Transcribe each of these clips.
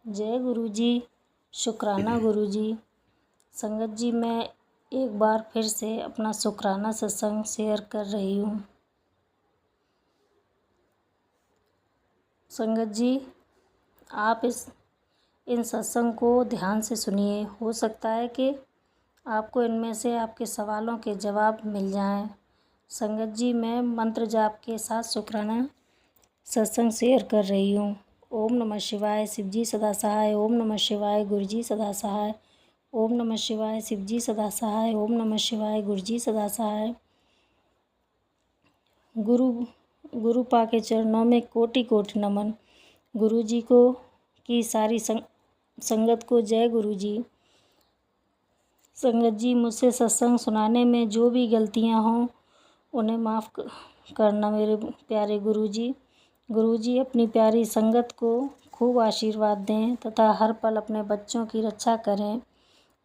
जय गुरु जी। शुक्राना गुरु जी। संगत जी, मैं एक बार फिर से अपना शुक्राना सत्संग शेयर कर रही हूँ। संगत जी, आप इन सत्संग को ध्यान से सुनिए। हो सकता है कि आपको इनमें से आपके सवालों के जवाब मिल जाएं। संगत जी, मैं मंत्र जाप के साथ शुक्राना सत्संग शेयर कर रही हूँ। ओम नमः शिवाय, शिवजी सदा सहाय। ओम नमः शिवाय, गुरुजी सदा सहाय। ओम नमः शिवाय, शिवजी सदा सहाय। ओम नमः शिवाय, गुरुजी सदा सहाय। गुरु पाके चरणों में कोटि कोटि नमन। गुरु जी को की सारी संगत को जय गुरु जी। संगत जी, मुझसे सत्संग सुनाने में जो भी गलतियां हों उन्हें माफ़ करना मेरे प्यारे गुरु जी। गुरु जी अपनी प्यारी संगत को खूब आशीर्वाद दें तथा हर पल अपने बच्चों की रक्षा करें।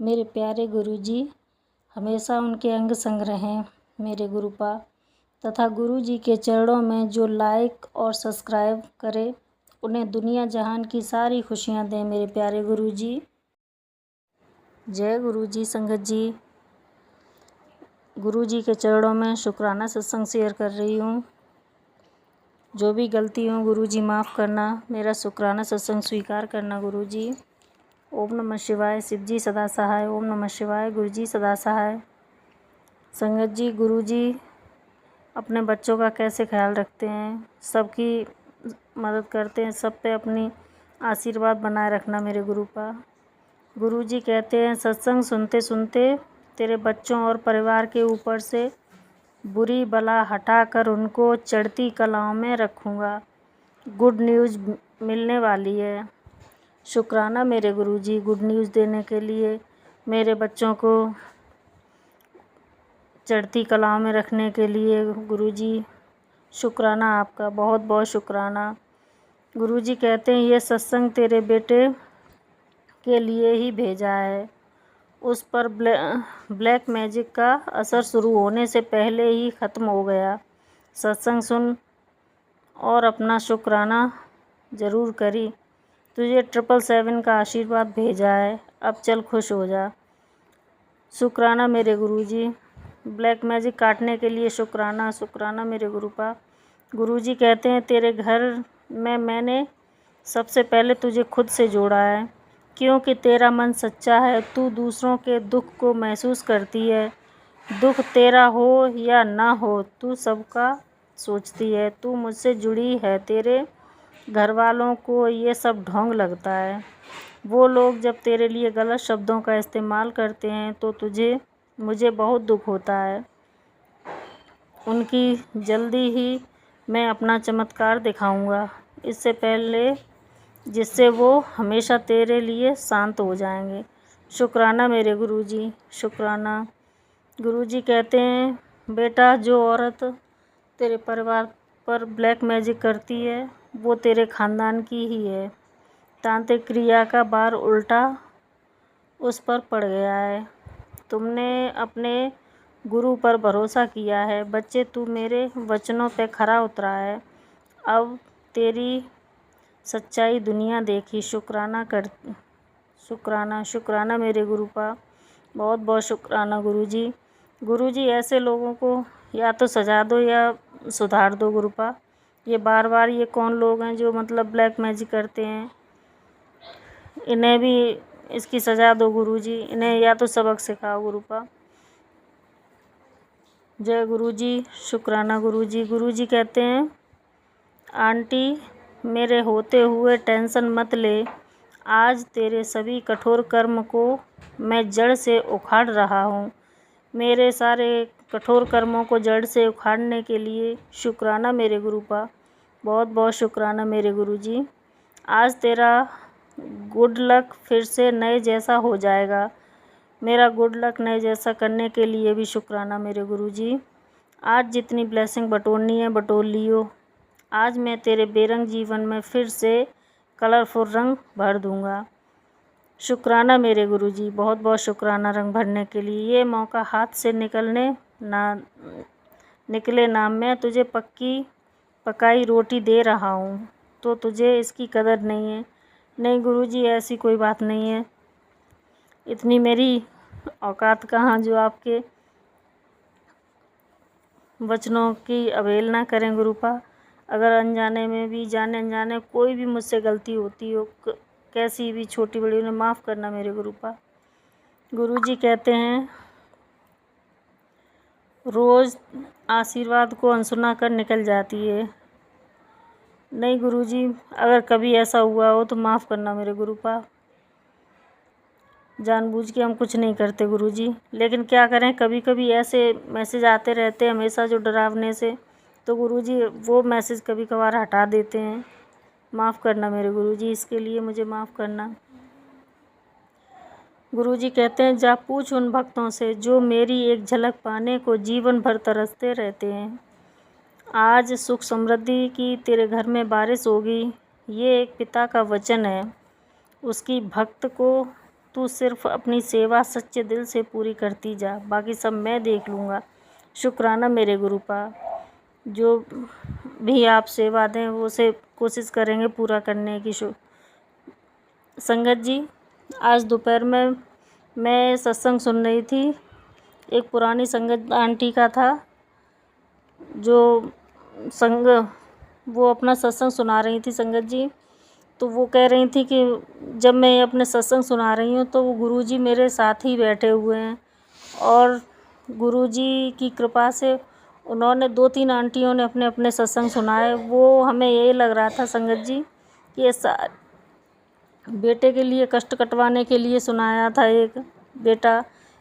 मेरे प्यारे गुरु जी हमेशा उनके अंग संग रहें मेरे गुरुपा। तथा गुरु जी के चरणों में जो लाइक और सब्सक्राइब करे उन्हें दुनिया जहान की सारी खुशियां दें मेरे प्यारे गुरु जी। जय गुरु जी। संगत जी, गुरु जी के चरणों में शुक्राना सत्संग शेयर कर रही हूँ। जो भी गलती हो गुरु जी माफ़ करना, मेरा शुक्राना सत्संग स्वीकार करना गुरु जी। ओम नमः शिवाय, शिवजी सदा सहाय। ओम नमः शिवाय, गुरुजी सदा सहाय। संगत जी, गुरु जी अपने बच्चों का कैसे ख्याल रखते हैं, सबकी मदद करते हैं, सब पे अपनी आशीर्वाद बनाए रखना मेरे गुरुपा। गुरु जी कहते हैं सत्संग सुनते सुनते तेरे बच्चों और परिवार के ऊपर से बुरी बला हटाकर उनको चढ़ती कलाओं में रखूँगा। गुड न्यूज़ मिलने वाली है। शुक्राना मेरे गुरु जी गुड न्यूज़ देने के लिए, मेरे बच्चों को चढ़ती कलाओं में रखने के लिए। गुरु जी शुक्राना आपका, बहुत बहुत शुक्राना। गुरु जी कहते हैं ये सत्संग तेरे बेटे के लिए ही भेजा है। उस पर ब्लैक मैजिक का असर शुरू होने से पहले ही ख़त्म हो गया। सत्संग सुन और अपना शुक्राना ज़रूर करी। तुझे 777 का आशीर्वाद भेजा है, अब चल खुश हो जा। शुक्राना मेरे गुरुजी। ब्लैक मैजिक काटने के लिए शुक्राना शुक्राना मेरे गुरुपा। गुरुजी कहते हैं तेरे घर में मैंने सबसे पहले तुझे खुद से जोड़ा है, क्योंकि तेरा मन सच्चा है। तू दूसरों के दुख को महसूस करती है। दुख तेरा हो या ना हो, तू सबका सोचती है। तू मुझसे जुड़ी है। तेरे घर वालों को ये सब ढोंग लगता है। वो लोग जब तेरे लिए गलत शब्दों का इस्तेमाल करते हैं तो मुझे बहुत दुख होता है। उनकी जल्दी ही मैं अपना चमत्कार दिखाऊंगा, इससे पहले जिससे वो हमेशा तेरे लिए शांत हो जाएंगे। शुक्राना मेरे गुरुजी शुक्राना। गुरुजी कहते हैं बेटा, जो औरत तेरे परिवार पर ब्लैक मैजिक करती है वो तेरे ख़ानदान की ही है। तांत्रिक क्रिया का बार उल्टा उस पर पड़ गया है। तुमने अपने गुरु पर भरोसा किया है। बच्चे, तू मेरे वचनों पे खरा उतरा है। अब तेरी सच्चाई दुनिया देखी। शुक्राना शुक्राना मेरे गुरुपा, बहुत बहुत शुक्राना गुरुजी। गुरुजी ऐसे लोगों को या तो सजा दो या सुधार दो गुरुपा। ये बार ये कौन लोग हैं जो मतलब ब्लैक मैजिक करते हैं, इन्हें भी इसकी सज़ा दो गुरुजी। इन्हें या तो सबक सिखाओ गुरुपा। जय गुरुजी शुक्राना गुरुजी। गुरुजी कहते हैं आंटी, मेरे होते हुए टेंशन मत ले। आज तेरे सभी कठोर कर्म को मैं जड़ से उखाड़ रहा हूँ। मेरे सारे कठोर कर्मों को जड़ से उखाड़ने के लिए शुक्राना मेरे गुरुपा, बहुत बहुत शुक्राना मेरे गुरुजी। आज तेरा गुड लक फिर से नए जैसा हो जाएगा। मेरा गुड लक नए जैसा करने के लिए भी शुक्राना मेरे गुरुजी। आज जितनी ब्लेसिंग बटोरनी है बटोर लियो। आज मैं तेरे बेरंग जीवन में फिर से कलरफुल रंग भर दूंगा। शुक्राना मेरे गुरुजी, बहुत बहुत शुक्राना रंग भरने के लिए। ये मौका हाथ से निकले ना। मैं तुझे पक्की पकाई रोटी दे रहा हूँ तो तुझे इसकी कदर नहीं है, नहीं गुरुजी, ऐसी कोई बात नहीं है, इतनी मेरी औकात कहाँ जो आपके वचनों की अवहेलना करें गुरुपा। अगर अनजाने में भी, जाने अनजाने कोई भी मुझसे गलती होती हो, कैसी भी छोटी बड़ी, उन्हें माफ़ करना मेरे गुरुपा। गुरुजी कहते हैं रोज़ आशीर्वाद को अनसुना कर निकल जाती है। नहीं गुरुजी, अगर कभी ऐसा हुआ हो तो माफ़ करना मेरे गुरुपा। जानबूझ के हम कुछ नहीं करते गुरुजी, लेकिन क्या करें, कभी कभी ऐसे मैसेज आते रहते हैं हमेशा जो डरावने से, तो गुरुजी वो मैसेज कभी कभार हटा देते हैं। माफ़ करना मेरे गुरुजी, इसके लिए मुझे माफ़ करना। गुरुजी कहते हैं जा पूछ उन भक्तों से जो मेरी एक झलक पाने को जीवन भर तरसते रहते हैं। आज सुख समृद्धि की तेरे घर में बारिश होगी, ये एक पिता का वचन है। उसकी भक्त को तू सिर्फ अपनी सेवा सच्चे दिल से पूरी करती जा, बाकी सब मैं देख लूँगा। शुक्राना मेरे गुरुपा, जो भी आप सेवा दें वो उसे कोशिश करेंगे पूरा करने की। संगत जी, आज दोपहर में मैं सत्संग सुन रही थी, एक पुरानी संगत आंटी का था जो वो अपना सत्संग सुना रही थी संगत जी। तो वो कह रही थी कि जब मैं अपने सत्संग सुना रही हूँ तो वो गुरुजी मेरे साथ ही बैठे हुए हैं, और गुरुजी की कृपा से उन्होंने 2-3 आंटियों ने अपने अपने सत्संग सुनाए। वो हमें यही लग रहा था संगत जी कि ये बेटे के लिए कष्ट कटवाने के लिए सुनाया था।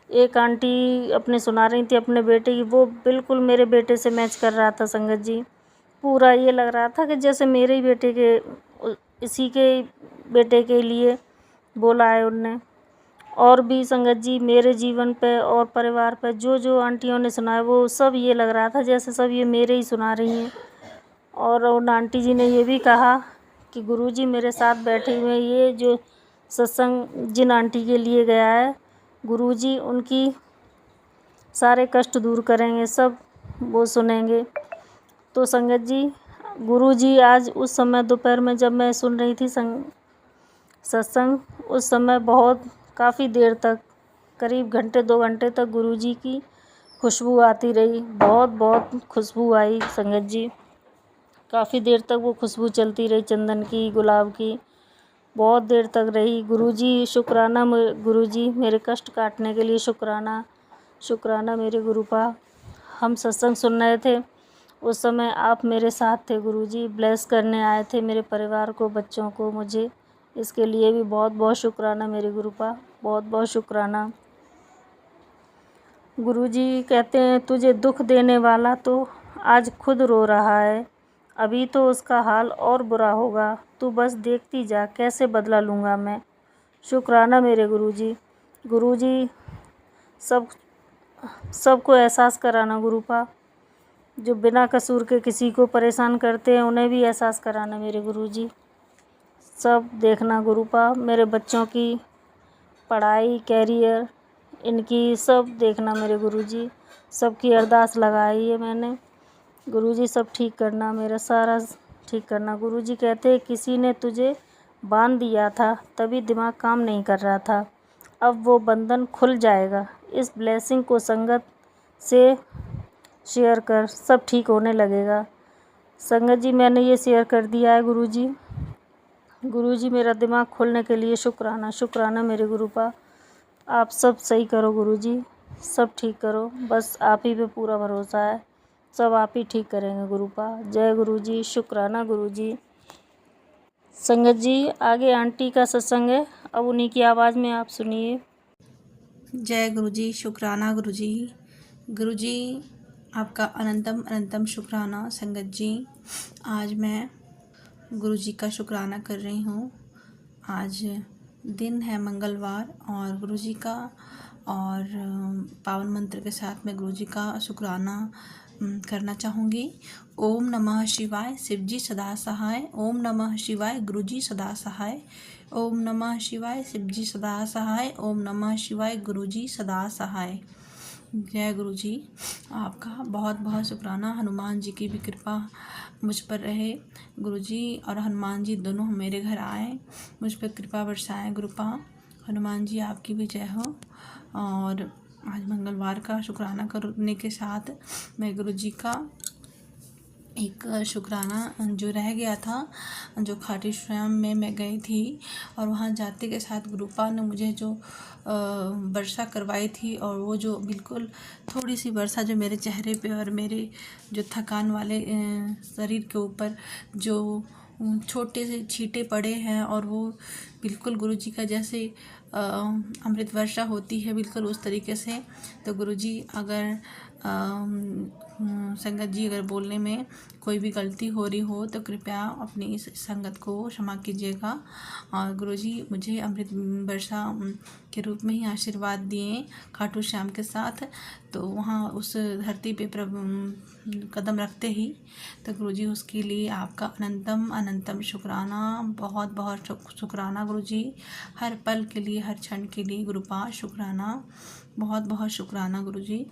एक आंटी अपने सुना रही थी अपने बेटे की, वो बिल्कुल मेरे बेटे से मैच कर रहा था संगत जी। पूरा ये लग रहा था कि जैसे मेरे ही बेटे के, इसी के बेटे के लिए बोला है उनने। और भी संगत जी मेरे जीवन पे और परिवार पे जो जो आंटियों ने सुनाया, वो सब ये लग रहा था जैसे सब ये मेरे ही सुना रही हैं। और उन आंटी जी ने ये भी कहा कि गुरुजी मेरे साथ बैठे हुए हैं, ये जो सत्संग जिन आंटी के लिए गया है, गुरुजी उनकी सारे कष्ट दूर करेंगे, सब वो सुनेंगे। तो संगत जी, गुरुजी आज उस समय दोपहर में जब मैं सुन रही थी सत्संग, उस समय काफ़ी देर तक, करीब घंटे 2 घंटे तक गुरुजी की खुशबू आती रही। बहुत खुशबू आई संगत जी, काफ़ी देर तक वो खुशबू चलती रही, चंदन की, गुलाब की, बहुत देर तक रही। गुरुजी शुक्राना गुरुजी, मेरे कष्ट काटने के लिए शुक्राना मेरे गुरुपा। हम सत्संग सुन रहे थे, उस समय आप मेरे साथ थे गुरुजी, ब्लेस करने आए थे मेरे परिवार को, बच्चों को, मुझे। इसके लिए भी बहुत शुक्राना मेरे गुरुपा, बहुत शुक्राना। गुरुजी कहते हैं तुझे दुख देने वाला तो आज खुद रो रहा है, अभी तो उसका हाल और बुरा होगा, तू बस देखती जा कैसे बदला लूँगा मैं। शुक्राना मेरे गुरुजी सबको एहसास कराना गुरुपा, जो बिना कसूर के किसी को परेशान करते हैं उन्हें भी एहसास कराना मेरे गुरुजी। सब देखना गुरुपा, मेरे बच्चों की पढ़ाई, कैरियर, इनकी सब देखना मेरे गुरुजी। सबकी अरदास लगाई है मैंने गुरुजी, सब ठीक करना, मेरा सारा ठीक करना। गुरुजी कहते हैं किसी ने तुझे बांध दिया था तभी दिमाग काम नहीं कर रहा था, अब वो बंधन खुल जाएगा। इस ब्लेसिंग को संगत से शेयर कर, सब ठीक होने लगेगा। संगत जी मैंने ये शेयर कर दिया है गुरुजी मेरा दिमाग खोलने के लिए शुक्राना मेरे गुरुपा। आप सब सही करो गुरुजी, सब ठीक करो, बस आप ही पे पूरा भरोसा है, सब आप ही ठीक करेंगे गुरुपा। जय गुरुजी, शुक्राना गुरुजी। संगत जी आगे आंटी का सत्संग है, अब उन्हीं की आवाज़ में आप सुनिए। जय गुरुजी, शुक्राना गुरुजी। गुरुजी आपका अनंतम शुक्राना। संगत जी आज मैं गुरुजी का शुक्राना कर रही हूँ। आज दिन है मंगलवार और गुरुजी का और पावन मंत्र के साथ मैं गुरुजी का शुक्राना करना चाहूँगी। ओम नमः शिवाय, शिवजी सदा सहाय। ओम नमः शिवाय, गुरुजी सदा सहाय। ओम नमः शिवाय, शिवजी सदा सहाय। ओम नमः शिवाय, गुरुजी सदा सहाय। जय गुरुजी, आपका बहुत शुक्राना। हनुमान जी की भी कृपा मुझ पर रहे। गुरुजी और हनुमान जी दोनों मेरे घर आए, मुझ पर कृपा बरसाएं गुरुपा। हनुमान जी आपकी भी जय हो। और आज मंगलवार का शुक्राना करने के साथ मैं गुरुजी का एक शुक्राना जो रह गया था, जो खाटू श्याम में मैं गई थी और वहाँ जाते के साथ गुरुपा ने मुझे जो वर्षा करवाई थी, और वो जो बिल्कुल थोड़ी सी वर्षा जो मेरे चेहरे पे और मेरे जो थकान वाले शरीर के ऊपर जो छोटे से छींटे पड़े हैं, और वो बिल्कुल गुरुजी का जैसे अमृत वर्षा होती है बिल्कुल उस तरीके से। तो गुरुजी अगर संगत जी अगर बोलने में कोई भी गलती हो रही हो तो कृपया अपनी इस संगत को क्षमा कीजिएगा। और गुरुजी मुझे अमृत वर्षा के रूप में ही आशीर्वाद दिए खाटू श्याम के साथ। तो वहाँ उस धरती पे कदम रखते ही तो गुरुजी उसके लिए आपका अनंतम अनंतम शुक्राना, बहुत बहुत शुक्राना गुरुजी। हर पल के लिए, हर क्षण के लिए गुरुपा शुक्राना, बहुत बहुत शुक्राना गुरुजी।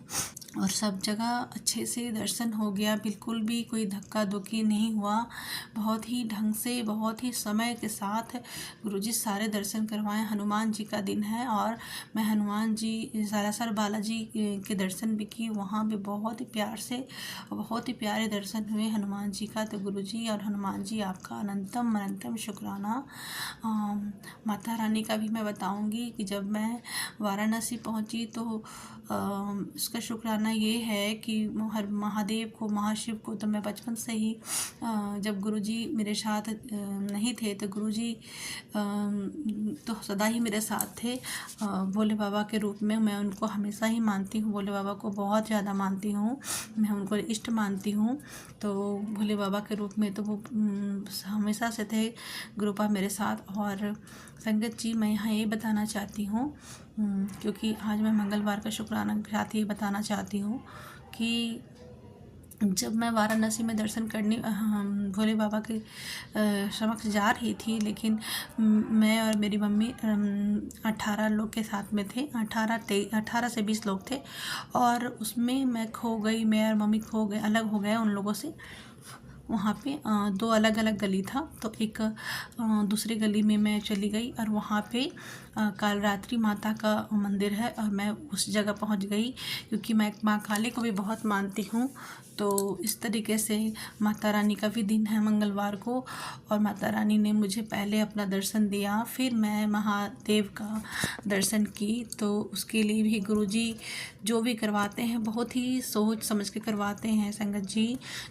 और सब जगह अच्छे से दर्शन हो गया, बिल्कुल भी कोई धक्का धुक्की नहीं हुआ। बहुत ही ढंग से, बहुत ही समय के साथ गुरुजी सारे दर्शन करवाएं। हनुमान जी का दिन है और मैं हनुमान जी सालासर बालाजी के दर्शन भी की, वहाँ भी बहुत ही प्यार से, बहुत ही प्यारे दर्शन हुए हनुमान जी का। तो गुरुजी और हनुमान जी आपका अनंतम अनंतम शुक्राना। माता रानी का भी मैं बताऊंगी कि जब मैं वाराणसी पहुंची तो इसका शुक्राना ये है कि हर महादेव को, महाशिव को तो मैं बचपन से ही जब गुरुजी मेरे साथ नहीं थे तो गुरुजी तो सदा ही मेरे साथ थे भोले बाबा के रूप में। मैं उनको हमेशा ही मानती हूँ, भोले बाबा को बहुत ज़्यादा मानती हूँ, मैं उनको इष्ट मानती हूँ। तो भोले बाबा के रूप में तो वो हमेशा से थे गुरुपा मेरे साथ। और संगत जी मैं यहाँ ये बताना चाहती हूँ क्योंकि आज मैं मंगलवार का शुक्राना के साथ ये बताना चाहती हूँ कि जब मैं वाराणसी में दर्शन करने भोले बाबा के समक्ष जा रही थी, लेकिन मैं और मेरी मम्मी 18 लोग के साथ में थे, 18 से 20 लोग थे, और उसमें मैं खो गई, मैं और मम्मी खो गए, अलग हो गए उन लोगों से। वहाँ पे दो अलग अलग गली था, तो एक दूसरी गली में मैं चली गई और वहाँ पे कालरात्रि माता का मंदिर है और मैं उस जगह पहुँच गई क्योंकि मैं माँ काली को भी बहुत मानती हूँ। तो इस तरीके से माता रानी का भी दिन है मंगलवार को, और माता रानी ने मुझे पहले अपना दर्शन दिया, फिर मैं महादेव का दर्शन की। तो उसके लिए भी गुरुजी जो भी करवाते हैं बहुत ही सोच समझ के करवाते हैं संगत जी।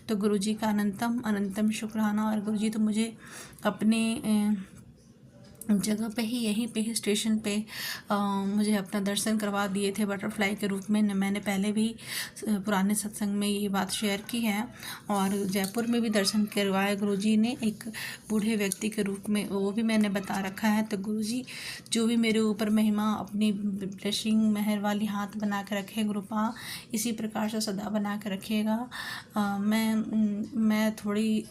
तो गुरुजी का अनंतम अनंतम शुक्राना। और गुरुजी तो मुझे अपने जगह पे ही, यहीं पे ही स्टेशन पे मुझे अपना दर्शन करवा दिए थे बटरफ्लाई के रूप में। मैंने पहले भी पुराने सत्संग में ये बात शेयर की है। और जयपुर में भी दर्शन करवाए गुरुजी ने एक बूढ़े व्यक्ति के रूप में, वो भी मैंने बता रखा है। तो गुरुजी जो भी मेरे ऊपर महिमा अपनी ब्लेसिंग मेहर वाली हाथ बना के रखे गुरुपा, इसी प्रकार से सदा बना के रखिएगा। मैं थोड़ी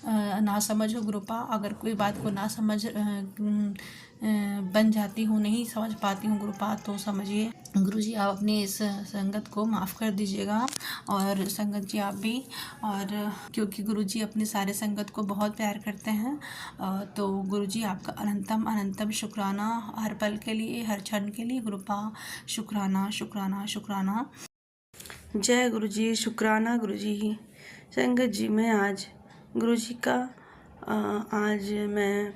ना समझ हो गुरुपा, अगर कोई बात को ना समझ बन जाती हूँ, नहीं समझ पाती हूँ गुरुपा, तो समझिए गुरुजी आप अपनी इस संगत को माफ़ कर दीजिएगा। और संगत जी आप भी, और क्योंकि गुरुजी अपने सारे संगत को बहुत प्यार करते हैं। तो गुरुजी आपका अनंतम अनंतम शुक्राना, हर पल के लिए, हर क्षण के लिए गुरुपा शुक्राना शुक्राना शुक्राना। जय गुरुजी, शुक्राना गुरुजी। संगत जी मैं आज गुरुजी का आज मैं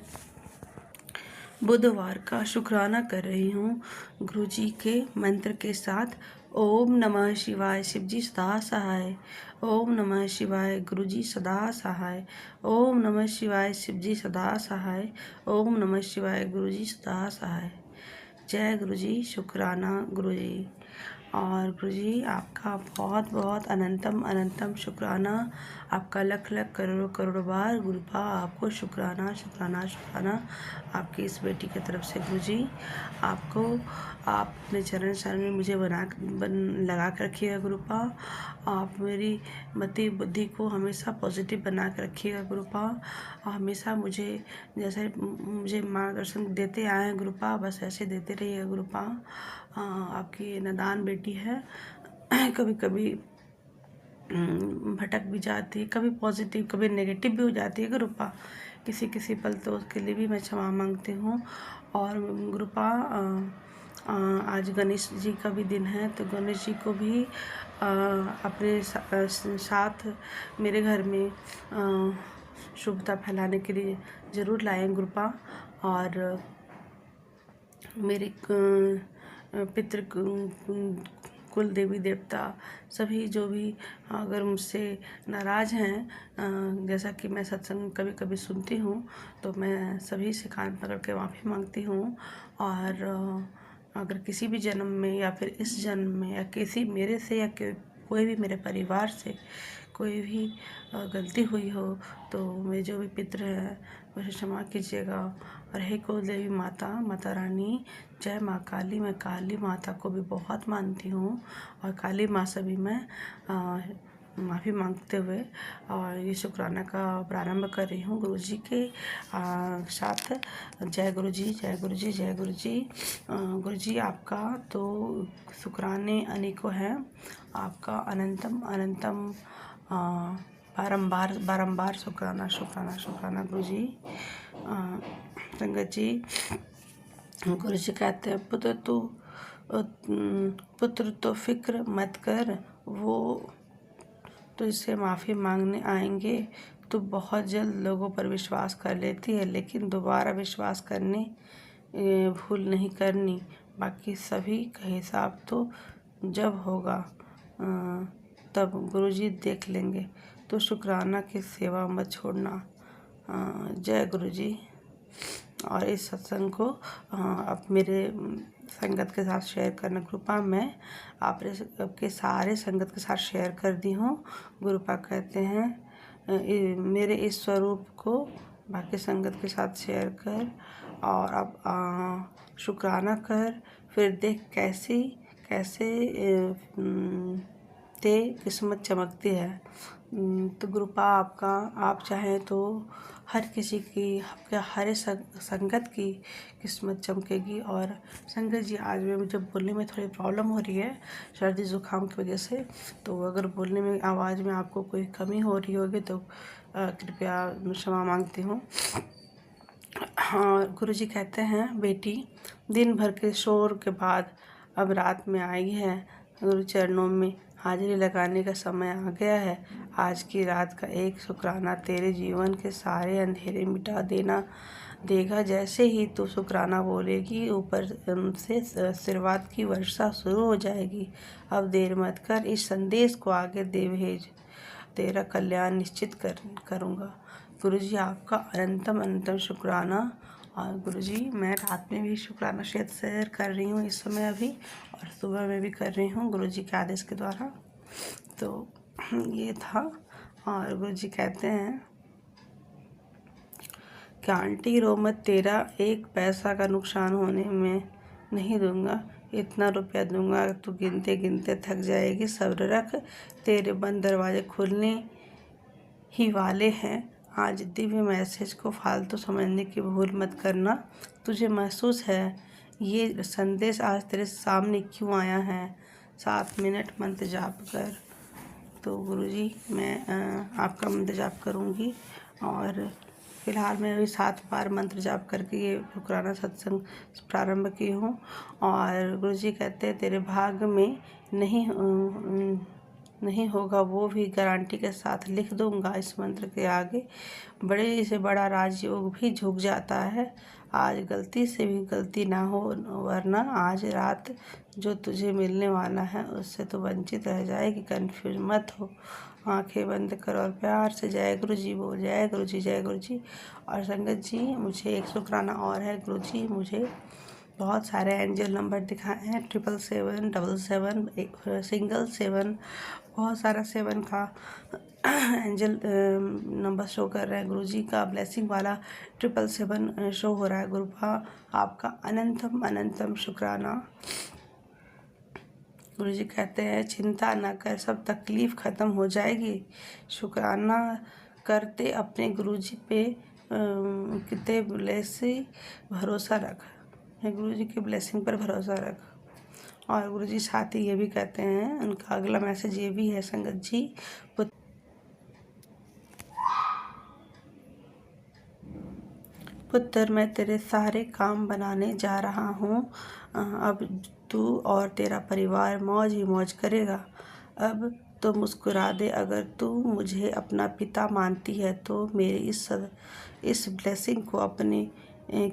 बुधवार का शुक्राना कर रही हूँ गुरुजी के मंत्र के साथ। ओम नमः शिवाय, शिवजी सदा सहाय। ओम नमः शिवाय, गुरुजी सदा सहाय। ओम नमः शिवाय, शिवजी सदा सहाय। ओम नमः शिवाय, गुरुजी सदा सहाय। जय गुरुजी, शुक्राना गुरुजी। और गुरुजी आपका बहुत बहुत अनंतम अनंतम शुक्राना, आपका लख लख करोड़ों करोड़ों बार गुरुपा आपको शुक्राना शुक्राना शुक्राना आपकी इस बेटी की तरफ से। गुरुजी आपको, आप अपने चरण शरण में मुझे लगा कर रखिएगा गुरुपा। आप मेरी मति बुद्धि को हमेशा पॉजिटिव बना कर रखिएगा गुरुपा। हमेशा मुझे जैसे मुझे मार्गदर्शन देते आए हैं गुरुपा, बस ऐसे देते रहिएगा गुरुपा। आपकी नादान बेटी है, कभी कभी भटक भी जाती है, कभी पॉजिटिव कभी नेगेटिव भी हो जाती है गुरुपा किसी किसी पल, तो उसके लिए भी मैं क्षमा मांगती हूँ। और गुरुपा आज गणेश जी का भी दिन है, तो गणेश जी को भी अपने साथ मेरे घर में शुभता फैलाने के लिए ज़रूर लाएं गुरुपा। और मेरे पितृ कुल देवी देवता सभी जो भी अगर मुझसे नाराज़ हैं, जैसा कि मैं सत्संग कभी कभी सुनती हूँ, तो मैं सभी से कान पकड़ के माफ़ी मांगती हूँ। और अगर किसी भी जन्म में या फिर इस जन्म में या किसी मेरे से या कोई भी मेरे परिवार से कोई भी गलती हुई हो, तो मेरे जो भी पितृ हैं उसे क्षमा कीजिएगा। और हे कुल देवी माता, माता रानी, जय माँ काली। मैं काली माता को भी बहुत मानती हूँ और काली माँ से भी मैं माफ़ी मांगते हुए और ये शुक्राना का प्रारंभ कर रही हूँ गुरु जी के साथ। जय गुरु जी, जय गुरु जी, जय गुरु जी। गुरु जी आपका तो शुक्राने अनेकों हैं, आपका अनंतम अनंतम बारंबार बारंबार शुक्राना शुक्राना शुक्राना गुरु जी। संगत जी, गुरु जी कहते हैं पुत्र तो फिक्र मत कर, वो तो इससे माफ़ी मांगने आएंगे। तो बहुत जल्द लोगों पर विश्वास कर लेती है, लेकिन दोबारा विश्वास करने भूल नहीं करनी। बाकी सभी का हिसाब तो जब होगा तब गुरुजी देख लेंगे। तो शुक्राना की सेवा मत छोड़ना। जय गुरुजी। और इस सत्संग को आप मेरे संगत के साथ शेयर करना गुरुपा। मैं आपके सारे संगत के साथ शेयर कर दी हूँ। गुरुपा कहते हैं मेरे इस स्वरूप को बाकी संगत के साथ शेयर कर और अब शुक्राना कर, फिर देख कैसे ते किस्मत चमकती है। तो गुरुपा आप चाहें तो हर किसी की, आपके हर संगत की किस्मत चमकेगी। और संगत जी, आज में मुझे बोलने में थोड़ी प्रॉब्लम हो रही है सर्दी ज़ुकाम की वजह से, तो अगर बोलने में आवाज़ में आपको कोई कमी हो रही होगी तो कृपया क्षमा मांगती हूँ। हाँ, गुरुजी कहते हैं बेटी, दिन भर के शोर के बाद अब रात में आई है। गुरु चरणों में हाजिरी लगाने का समय आ गया है। आज की रात का एक शुक्राना तेरे जीवन के सारे अंधेरे मिटा देगा। जैसे ही तू शुक्राना बोलेगी, ऊपर से आशीर्वाद की वर्षा शुरू हो जाएगी। अब देर मत कर, इस संदेश को आगे दे भेज, तेरा कल्याण निश्चित करूँगा। गुरुजी आपका अनंतम अनंतम शुक्राना। और गुरुजी, मैं रात में भी शुक्राना शेयर कर रही हूँ इस समय अभी, और सुबह में भी कर रही हूँ गुरुजी के आदेश के द्वारा। तो ये था। और गुरुजी कहते हैं कि आंटी रो मत, तेरा एक पैसा का नुकसान होने में नहीं दूंगा। इतना रुपया दूंगा तू गिनते गिनते थक जाएगी। सब्र रख, तेरे बंद दरवाजे खुलने ही वाले हैं। आज दिव्य मैसेज को फालतू समझने की भूल मत करना। तुझे महसूस है ये संदेश आज तेरे सामने क्यों आया है? 7 मिनट मंत्र जाप कर। तो गुरुजी, मैं आपका मंत्र जाप करूँगी। और फिलहाल मैं अभी 7 बार मंत्र जाप करके ये शुक्राना सत्संग प्रारंभ की हूँ। और गुरुजी कहते हैं तेरे भाग में नहीं होगा, वो भी गारंटी के साथ लिख दूंगा। इस मंत्र के आगे बड़े से बड़ा राजयोग भी झुक जाता है। आज गलती से भी गलती ना हो, वरना आज रात जो तुझे मिलने वाला है उससे तो वंचित रह जाएगी। कंफ्यूज मत हो, आंखें बंद कर और प्यार से जय गुरु जी बोल। जय गुरु जी, जय गुरु जी। और संगत जी, मुझे एक शुक्राना और है। गुरु जी मुझे बहुत सारे एंजल नंबर दिखाए हैं, 777, 77, सिंगल 7, बहुत सारा 7 का एंजल नंबर शो कर रहे हैं। गुरुजी का ब्लेसिंग वाला 777 शो हो रहा है। गुरुपा आपका अनंतम अनंतम शुक्राना। गुरुजी कहते हैं चिंता न कर, सब तकलीफ़ ख़त्म हो जाएगी। शुक्राना करते अपने गुरुजी पे कितने भरोसा रख। गुरुजी की ब्लेसिंग पर भरोसा रख। और गुरु जी साथ ही ये भी कहते हैं, उनका अगला मैसेज ये भी है संगत जी, पुत्र मैं तेरे सारे काम बनाने जा रहा हूँ। अब तू और तेरा परिवार मौज ही मौज करेगा। अब तो मुस्कुरा दे। अगर तू मुझे अपना पिता मानती है तो मेरी इस ब्लेसिंग को अपने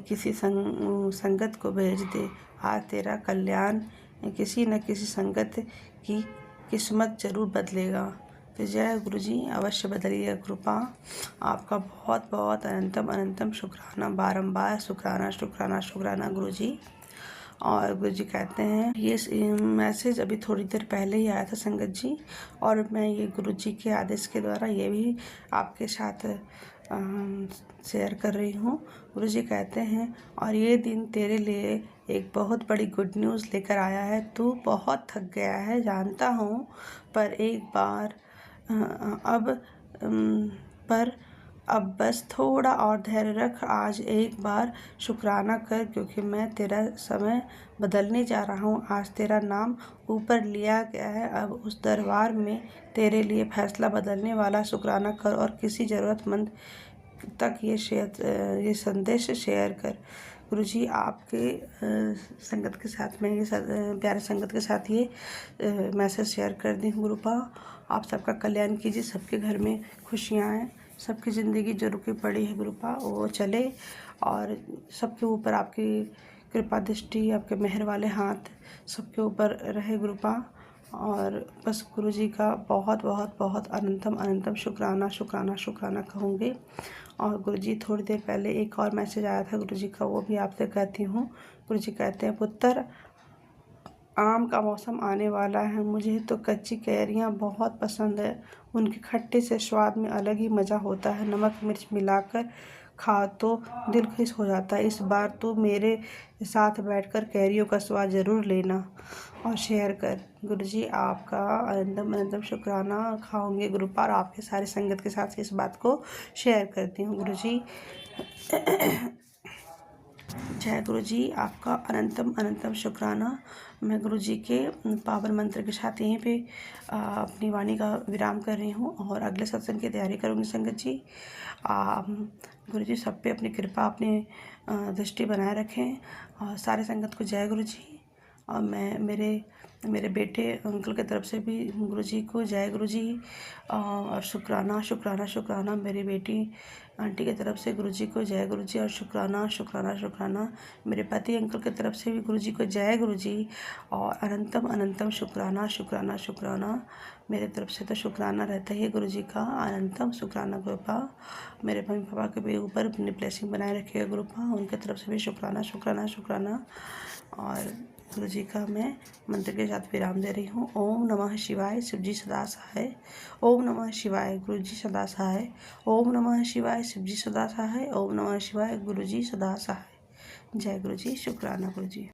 किसी संगत को भेज दे। आज तेरा कल्याण किसी न किसी संगत की किस्मत जरूर बदलेगा। तो जय गुरु जी, अवश्य बदलिए कृपा। आपका बहुत बहुत अनंतम अनंतम शुक्राना, बारंबार शुक्राना शुक्राना शुक्राना गुरु जी। और गुरु जी कहते हैं, ये मैसेज अभी थोड़ी देर पहले ही आया था संगत जी, और मैं ये गुरु जी के आदेश के द्वारा ये भी आपके साथ शेयर कर रही हूँ। गुरु जी कहते हैं, और ये दिन तेरे लिए एक बहुत बड़ी गुड न्यूज़ लेकर आया है। तू बहुत थक गया है जानता हूँ, पर एक बार अब बस थोड़ा और धैर्य रख। आज एक बार शुक्राना कर, क्योंकि मैं तेरा समय बदलने जा रहा हूँ। आज तेरा नाम ऊपर लिया गया है। अब उस दरबार में तेरे लिए फैसला बदलने वाला शुक्राना कर और किसी ज़रूरतमंद तक ये संदेश शेयर कर। गुरु जी आपके संगत के साथ में ये प्यारे संगत के साथ ये मैसेज शेयर कर दी हूँ। गुरुपा आप सबका कल्याण कीजिए, सबके घर में खुशियाँ आएँ, सबकी ज़िंदगी जो रुकी पड़ी है गुरुपा वो चले, और सबके ऊपर आपकी कृपा दृष्टि, आपके मेहर वाले हाथ सबके ऊपर रहे गुरुपा। और बस गुरु जी का बहुत बहुत बहुत अनंतम अनंतम शुक्राना शुक्राना शुक्राना कहूँगी। और गुरु जी थोड़ी देर पहले एक और मैसेज आया था गुरु जी का, वो भी आपसे कहती हूँ। गुरु जी कहते हैं, पुत्र आम का मौसम आने वाला है। मुझे तो कच्ची कैरियाँ बहुत पसंद है। उनके खट्टे से स्वाद में अलग ही मज़ा होता है। नमक मिर्च मिलाकर खा तो दिल खुश हो जाता है। इस बार तो मेरे साथ बैठकर कैरियों का स्वाद ज़रूर लेना और शेयर कर। गुरुजी आपका अनंतम अनंतम शुक्राना खाऊंगी गुरुपा, और आपके सारे संगत के साथ इस बात को शेयर करती हूँ गुरुजी। जय गुरु जी, आपका अनंतम अनंतम शुक्राना। मैं गुरु जी के पावन मंत्र के साथ यहीं पे अपनी वाणी का विराम कर रही हूँ और अगले सत्संग की तैयारी करूँगी संगत जी। गुरु जी सब पे अपनी कृपा, अपनी दृष्टि बनाए रखें, और सारे संगत को जय गुरु जी। और मैं मेरे बेटे अंकल की तरफ से भी गुरु जी को जय गुरु जी, और शुक्राना शुक्राना शुक्राना। मेरी बेटी आंटी की तरफ से गुरु जी को जय गुरु जी और शुक्राना शुक्राना शुक्राना। मेरे पति अंकल की तरफ से भी गुरु जी को जय गुरु जी और अनंतम अनंतम शुक्राना शुक्राना शुक्राना। मेरे तरफ से तो शुक्राना रहता ही है गुरु जी का, अनंतम शुक्राना गुरुपा। मेरे मम्मी पापा के भी ऊपर अपनी ब्लेसिंग बनाए रखिएगा गुरुपा, उनके तरफ से भी शुक्राना शुक्राना शुक्राना। और गुरु जी का मैं मंत्र के साथ विराम दे रही हूँ। ओम नमः शिवाय, शिव जी सदा सहाय। ओम नमः शिवाय, गुरु जी सदा सहाय। ओम नमः शिवाय, शिव जी सदा सहाय। ओम नमः शिवाय, गुरु जी सदा सहाय। जय गुरु जी, शुक्राना गुरु जी।